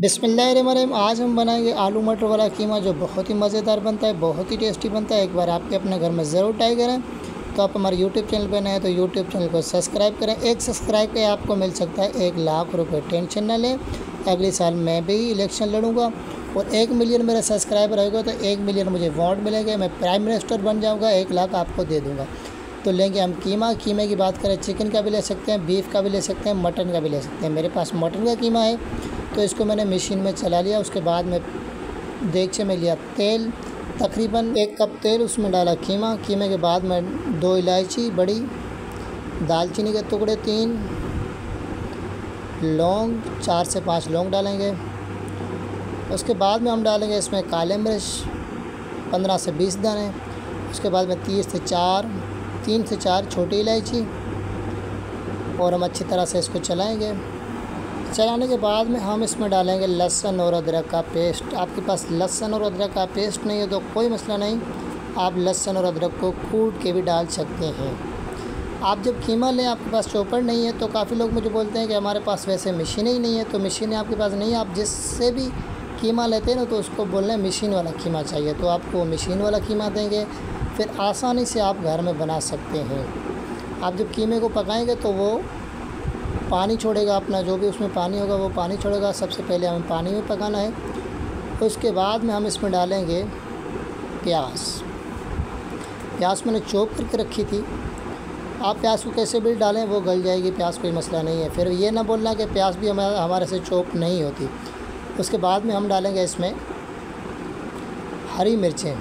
बिस्मिल्लाहिर्रहमानिर्रहीम। आज हम बनाएंगे आलू मटर वाला कीमा, जो बहुत ही मज़ेदार बनता है, बहुत ही टेस्टी बनता है। एक बार आपके अपने घर में ज़रूर ट्राई करें। तो आप हमारे यूट्यूब चैनल पर नए हैं तो यूट्यूब चैनल को सब्सक्राइब करें। एक सब्सक्राइब पे आपको मिल सकता है 1,00,000 रुपये। टेंशन ना लें, अगले साल मैं भी इलेक्शन लड़ूंगा और 1 मिलियन मेरे सब्सक्राइबर होगा तो 1 मिलियन मुझे वोट मिलेंगे, मैं प्राइम मिनिस्टर बन जाऊँगा, 1,00,000 आपको दे दूँगा। तो लेंगे हम कीमे की बात करें, चिकन का भी ले सकते हैं, बीफ का भी ले सकते हैं, मटन का भी ले सकते हैं। मेरे पास मटन का कीमा है तो इसको मैंने मशीन में चला लिया। उसके बाद में देगचे में लिया तेल, तकरीबन 1 कप तेल, उसमें डाला कीमे के बाद में 2 इलायची बड़ी, दालचीनी के टुकड़े 3, लौंग 4 से 5 लौंग डालेंगे। उसके बाद में हम डालेंगे इसमें काले मिर्च 15 से 20 दाने। उसके बाद में 3 से 4 छोटी इलायची, और हम अच्छी तरह से इसको चलाएंगे। चलाने के बाद में हम इसमें डालेंगे लहसुन और अदरक का पेस्ट। आपके पास लहसुन और अदरक का पेस्ट नहीं है तो कोई मसला नहीं, आप लहसुन और अदरक को कूट के भी डाल सकते हैं। आप जब कीमा लें, आपके पास चॉपर नहीं है, तो काफ़ी लोग मुझे बोलते हैं कि हमारे पास वैसे मशीनें ही नहीं है। तो मशीनें आपके पास नहीं है, आप जिससे भी कीमा लेते हैं ना तो उसको बोल रहे हैं मशीन वाला कीमा चाहिए, तो आपको मशीन वाला कीमा देंगे, फिर आसानी से आप घर में बना सकते हैं। आप जब कीमे को पकाएंगे तो वो पानी छोड़ेगा, अपना जो भी उसमें पानी होगा वो पानी छोड़ेगा। सबसे पहले हमें पानी में पकाना है। उसके बाद में हम इसमें डालेंगे प्याज मैंने चॉप करके रखी थी। आप प्याज को कैसे भी डालें वो गल जाएगी, प्याज कोई मसला नहीं है। फिर ये ना बोलना कि प्याज भी हमारे से चॉप नहीं होती। उसके बाद में हम डालेंगे इसमें हरी मिर्चें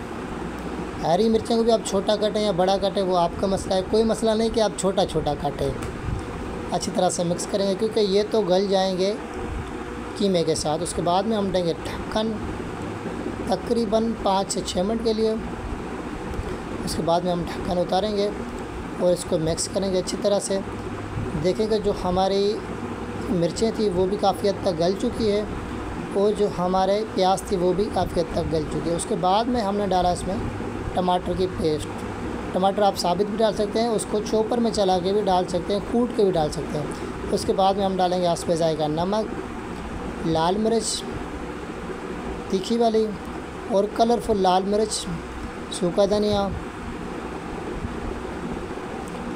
को भी आप छोटा काटें या बड़ा काटें वो आपका मसला है, कोई मसला नहीं कि आप छोटा काटें। अच्छी तरह से मिक्स करेंगे क्योंकि ये तो गल जाएंगे कीमे के साथ। उसके बाद में हम देंगे ढक्कन तकरीबन 5 से 6 मिनट के लिए। उसके बाद में हम ढक्कन उतारेंगे और इसको मिक्स करेंगे अच्छी तरह से। देखेंगे जो हमारी मिर्चें थी वो भी काफ़ी हद तक गल चुकी है, और जो हमारे प्याज थी वो भी काफ़ी हद तक गल चुकी है। उसके बाद में हमने डाला इसमें टमाटर की पेस्ट। टमाटर आप साबित भी डाल सकते हैं, उसको चॉपर में चला के भी डाल सकते हैं, कूट के भी डाल सकते हैं। उसके बाद में हम डालेंगे हस्बे ज़ायक़ा नमक, लाल मिर्च तीखी वाली और कलरफुल लाल मिर्च, सूखा धनिया,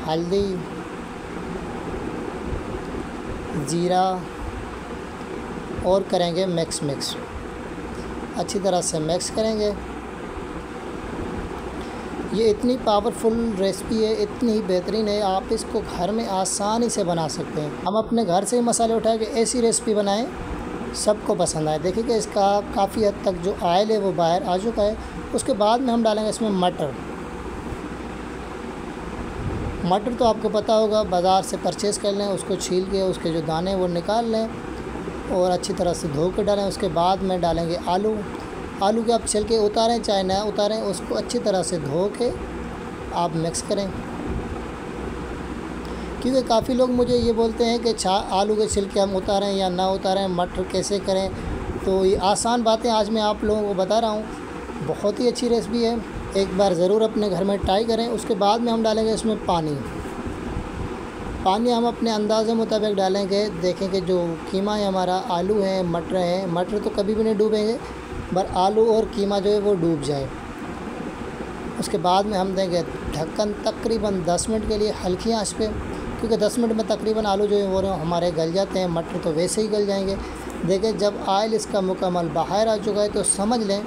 हल्दी, ज़ीरा, और करेंगे मिक्स अच्छी तरह से मिक्स करेंगे। ये इतनी पावरफुल रेसिपी है, इतनी ही बेहतरीन है, आप इसको घर में आसानी से बना सकते हैं। हम अपने घर से ही मसाले उठा के ऐसी रेसिपी बनाएं सबको पसंद आए। देखिए कि इसका काफ़ी हद तक जो ऑयल है वो बाहर आ चुका है। उसके बाद में हम डालेंगे इसमें मटर तो आपको पता होगा, बाज़ार से परचेज़ कर लें, उसको छील के उसके जो दाने वो निकाल लें और अच्छी तरह से धो के डालें। उसके बाद में डालेंगे आलू के आप छिलके उतारें चाहे ना उतारें, उसको अच्छी तरह से धो के आप मिक्स करें। क्योंकि काफ़ी लोग मुझे ये बोलते हैं कि आलू के छिलके हम उतारें या ना उतारें, मटर कैसे करें। तो ये आसान बातें आज मैं आप लोगों को बता रहा हूँ। बहुत ही अच्छी रेसिपी है, एक बार ज़रूर अपने घर में ट्राई करें। उसके बाद में हम डालेंगे इसमें पानी हम अपने अंदाज़े मुताबिक डालेंगे। देखेंगे जो कीमा है हमारा, आलू है, मटर तो कभी भी नहीं डूबेंगे, पर आलू और कीमा जो है वो डूब जाए। उसके बाद में हम देंगे ढक्कन तकरीबन 10 मिनट के लिए हल्की आंच पे, क्योंकि 10 मिनट में तकरीबन आलू जो है वो हमारे गल जाते हैं, मटर तो वैसे ही गल जाएंगे। देखें जब ऑयल इसका मुकम्मल बाहर आ चुका है तो समझ लें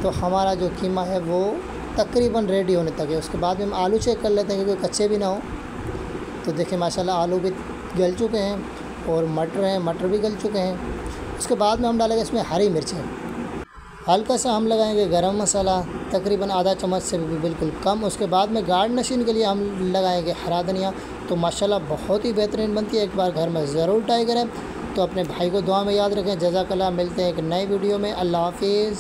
तो हमारा जो कीमा है वो तकरीबन रेडी होने तक है। उसके बाद में हम आलू चेक कर लेते हैं क्योंकि कच्चे भी ना हो। तो देखें माशाल्लाह आलू भी गल चुके हैं और मटर भी गल चुके हैं। उसके बाद में हम डालेंगे इसमें हरी मिर्चें, हल्का सा हम लगाएंगे गरम मसाला तकरीबन आधा चम्मच से भी बिल्कुल कम। उसके बाद में गार्निशिंग के लिए हम लगाएंगे हरा धनिया। तो माशाल्लाह बहुत ही बेहतरीन बनती है, एक बार घर में ज़रूर ट्राई करें। तो अपने भाई को दुआ में याद रखें। जज़ाकल्लाह। मिलते हैं एक नई वीडियो में। अल्लाह हाफिज़।